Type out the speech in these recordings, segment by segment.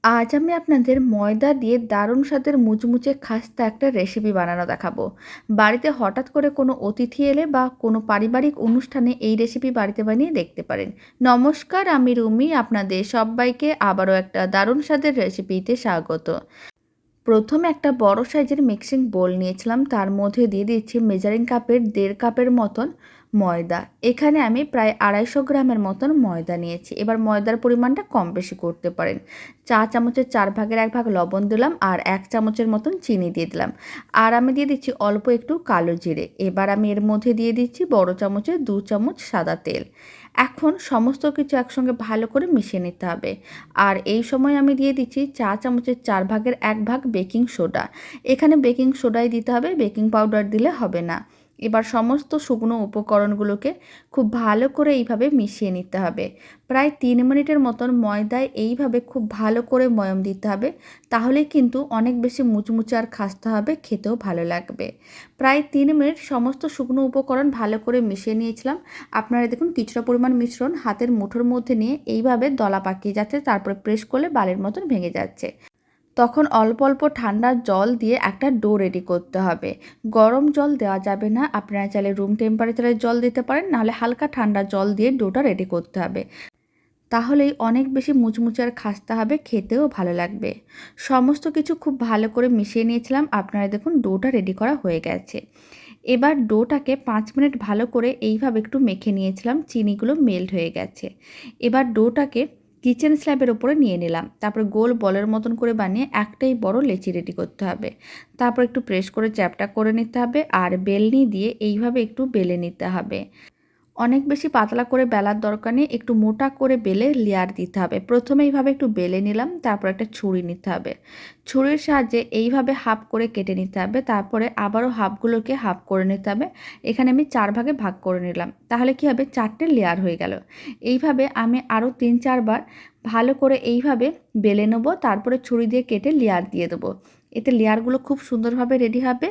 আজ আমি আপনাদের ময়দা দিয়ে দারুণ স্বাদের মুচমুচে খাস্তা একটা রেসিপি বানানো দেখাবো। বাড়িতে হঠাৎ করে কোনো অতিথি এলে বা কোনো পারিবারিক অনুষ্ঠানে এই রেসিপি বাড়িতে বানিয়ে দেখতে পারেন। নমস্কার, আমি রুমি, আপনাদের সবাইকে আবারও একটা দারুণ স্বাদের রেসিপিতে স্বাগত। প্রথমে একটা বড় সাইজের মিক্সিং বোল নিয়েছিলাম, তার মধ্যে দিয়ে দিচ্ছি মেজারিং কাপের 1.5 কাপের মতন ময়দা। এখানে আমি প্রায় 250 গ্রামের মতন ময়দা নিয়েছি। এবার ময়দার পরিমাণটা কম বেশি করতে পারেন। চা চামচের 4 ভাগের 1 ভাগ লবণ দিলাম আর 1 চামচের মতন চিনি দিয়ে দিলাম। আর আমি দিয়ে দিচ্ছি অল্প একটু কালো জিরে। এবার আমি এর মধ্যে দিয়ে দিচ্ছি বড় চামচে 2 চামচ সাদা তেল। এখন সমস্ত কিছু একসঙ্গে ভালো করে মিশিয়ে নিতে হবে। আর এই সময় আমি দিয়ে দিচ্ছি চা চামচের 4 ভাগের 1 ভাগ বেকিং সোডা। এখানে বেকিং সোডাই দিতে হবে, বেকিং পাউডার দিলে হবে না। এবার সমস্ত শুকনো উপকরণগুলোকে খুব ভালো করে এইভাবে মিশিয়ে নিতে হবে। প্রায় 3 মিনিটের মতন ময়দায় এইভাবে খুব ভালো করে ময়ম দিতে হবে। তাহলেই কিন্তু অনেক বেশি মুচমুচে আর খাস্তা হবে, খেতেও ভালো লাগবে। প্রায় 3 মিনিট সমস্ত শুকনো উপকরণ ভালো করে মিশিয়ে নিয়েছিলাম। আপনারা দেখুন কিছুটা পরিমাণ মিশ্রণ হাতের মুঠোর মধ্যে নিয়ে এইভাবে দলা পাকিয়ে যাচ্ছে, তারপরে প্রেস করলে বালের মতন ভেঙে যাচ্ছে। তখন অল্প অল্প ঠান্ডা জল দিয়ে একটা ডো রেডি করতে হবে। গরম জল দেওয়া যাবে না, আপনারা চাইলে রুম টেম্পারেচারের জল দিতে পারেন, নাহলে হালকা ঠান্ডা জল দিয়ে ডোটা রেডি করতে হবে। তাহলেই অনেক বেশি মুচমুচে আর খাস্তা হবে, খেতেও ভালো লাগবে। সমস্ত কিছু খুব ভালো করে মিশিয়ে নিয়েছিলাম। আপনারা দেখুন ডোটা রেডি করা হয়ে গেছে। এবার ডোটাকে 5 মিনিট ভালো করে এইভাবে একটু মেখে নিয়েছিলাম, চিনিগুলো মেল্ট হয়ে গেছে। এবার ডোটাকে কিচেন স্ল্যাবের ওপরে নিয়ে নিলাম, তারপরে গোল বলের মতন করে বানিয়ে একটাই বড় লেচি রেডি করতে হবে। তারপর একটু প্রেস করে চ্যাপটা করে নিতে হবে আর বেলনি দিয়ে এইভাবে একটু বেলে নিতে হবে। অনেক বেশি পাতলা করে বেলার দরকার নেই, একটু মোটা করে বেলে লেয়ার দিতে হবে। প্রথমে এইভাবে একটু বেলে নিলাম, তারপর একটা ছুরি নিতে হবে। ছুরির সাহায্যে এইভাবে হাফ করে কেটে নিতে হবে, তারপরে আবারও হাফগুলোকে হাফ করে নিতে হবে। এখানে আমি 4 ভাগে ভাগ করে নিলাম, তাহলে কি হবে 4টে লেয়ার হয়ে গেল। এইভাবে আমি আরও 3-4 বার ভালো করে এইভাবে বেলে নেব, তারপরে ছুরি দিয়ে কেটে লেয়ার দিয়ে দেবো। এতে লেয়ারগুলো খুব সুন্দরভাবে রেডি হবে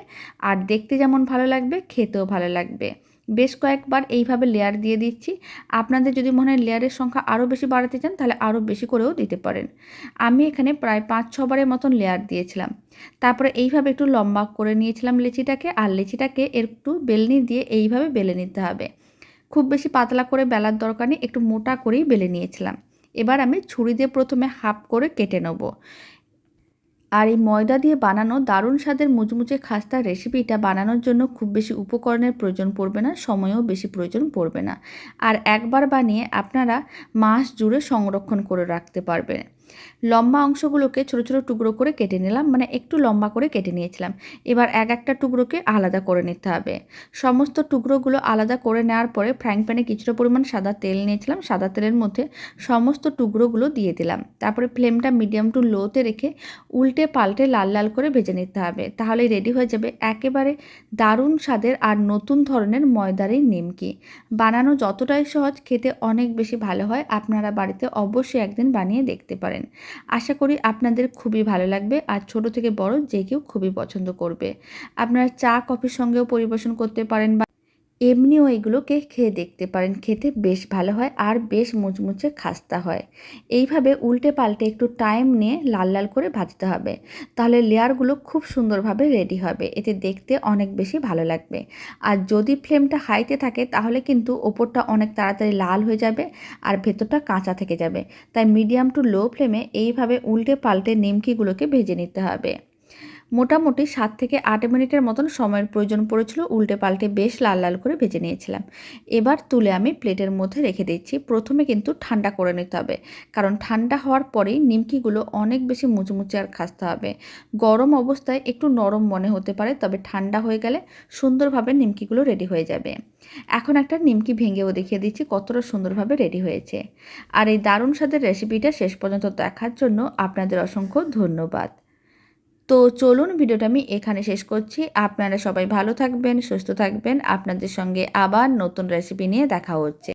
আর দেখতে যেমন ভালো লাগবে, খেতেও ভালো লাগবে। বেশ কয়েকবার এইভাবে লেয়ার দিয়ে দিচ্ছি। আপনাদের যদি মনে হয় লেয়ারের সংখ্যা আরও বেশি বাড়াতে চান, তাহলে আরও বেশি করেও দিতে পারেন। আমি এখানে প্রায় 5-6 বারের মতন লেয়ার দিয়েছিলাম। তারপরে এইভাবে একটু লম্বা করে নিয়েছিলাম লেচিটাকে, আর লেচিটাকে একটু বেলনি দিয়ে এইভাবে বেলে নিতে হবে। খুব বেশি পাতলা করে বেলার দরকার নেই, একটু মোটা করেই বেলে নিয়েছিলাম। এবার আমি ছুরি দিয়ে প্রথমে হাফ করে কেটে নেব। আর এই ময়দা দিয়ে বানানো দারুণ স্বাদের মুচমুচে খাস্তা রেসিপিটা বানানোর জন্য খুব বেশি উপকরণের প্রয়োজন পড়বে না, সময়ও বেশি প্রয়োজন পড়বে না। আর একবার বানিয়ে আপনারা মাস জুড়ে সংরক্ষণ করে রাখতে পারবেন। লম্বা অংশগুলোকে ছোট ছোট টুকরো করে কেটে নিলাম, মানে একটু লম্বা করে কেটে নিয়েছিলাম। এবার এক একটা টুকরোকে আলাদা করে নিতে হবে। সমস্ত টুকরোগুলো আলাদা করে নেওয়ার পরে ফ্রাইং প্যানে কিছুটা পরিমাণ সাদা তেল নিয়েছিলাম, সাদা তেলের মধ্যে সমস্ত টুকরোগুলো দিয়ে দিলাম। তারপরে ফ্লেমটা মিডিয়াম টু লোতে রেখে উল্টে পাল্টে লাল লাল করে ভেজে নিতে হবে। তাহলে রেডি হয়ে যাবে একেবারে দারুণ স্বাদের আর নতুন ধরনের ময়দার এই নিমকি। বানানো যতটাই সহজ, খেতে অনেক বেশি ভালো হয়। আপনারা বাড়িতে অবশ্যই একদিন বানিয়ে দেখতে পারেন। আশা করি আপনাদের খুবই ভালো লাগবে আর ছোট থেকে বড় যে কেউ খুবই পছন্দ করবে। আপনারা চা কফির সঙ্গেও পরিবেশন করতে পারেন বা এমনিও এগুলোকে খেয়ে দেখতে পারেন, খেতে বেশ ভালো হয় আর বেশ মুচমুচে খাস্তা হয়। এইভাবে উল্টে পাল্টে একটু টাইম নিয়ে লাল লাল করে ভাজতে হবে, তাহলে লেয়ারগুলো খুব সুন্দরভাবে রেডি হবে, এতে দেখতে অনেক বেশি ভালো লাগবে। আর যদি ফ্লেমটা হাইতে থাকে তাহলে কিন্তু ওপরটা অনেক তাড়াতাড়ি লাল হয়ে যাবে আর ভেতরটা কাঁচা থেকে যাবে। তাই মিডিয়াম টু লো ফ্লেমে এইভাবে উল্টে পাল্টে নিমকিগুলোকে ভেজে নিতে হবে। মোটামুটি 7 থেকে 8 মিনিটের মতন সময়ের প্রয়োজন পড়েছিল, উল্টে পাল্টে বেশ লাল লাল করে ভেজে নিয়েছিলাম। এবার তুলে আমি প্লেটের মধ্যে রেখে দিচ্ছি। প্রথমে কিন্তু ঠান্ডা করে নিতে হবে, কারণ ঠান্ডা হওয়ার পরেই নিমকিগুলো অনেক বেশি মুচমুচে আর খাস্তে হবে। গরম অবস্থায় একটু নরম মনে হতে পারে, তবে ঠান্ডা হয়ে গেলে সুন্দরভাবে নিমকিগুলো রেডি হয়ে যাবে। এখন একটা নিমকি ভেঙেও দেখিয়ে দিচ্ছি কতটা সুন্দরভাবে রেডি হয়েছে। আর এই দারুণ স্বাদের রেসিপিটা শেষ পর্যন্ত দেখার জন্য আপনাদের অসংখ্য ধন্যবাদ। তো চলুন, ভিডিওটা আমি এখানে শেষ করছি। আপনারা সবাই ভালো থাকবেন, সুস্থ থাকবেন। আপনাদের সঙ্গে আবার নতুন রেসিপি নিয়ে দেখা হচ্ছে।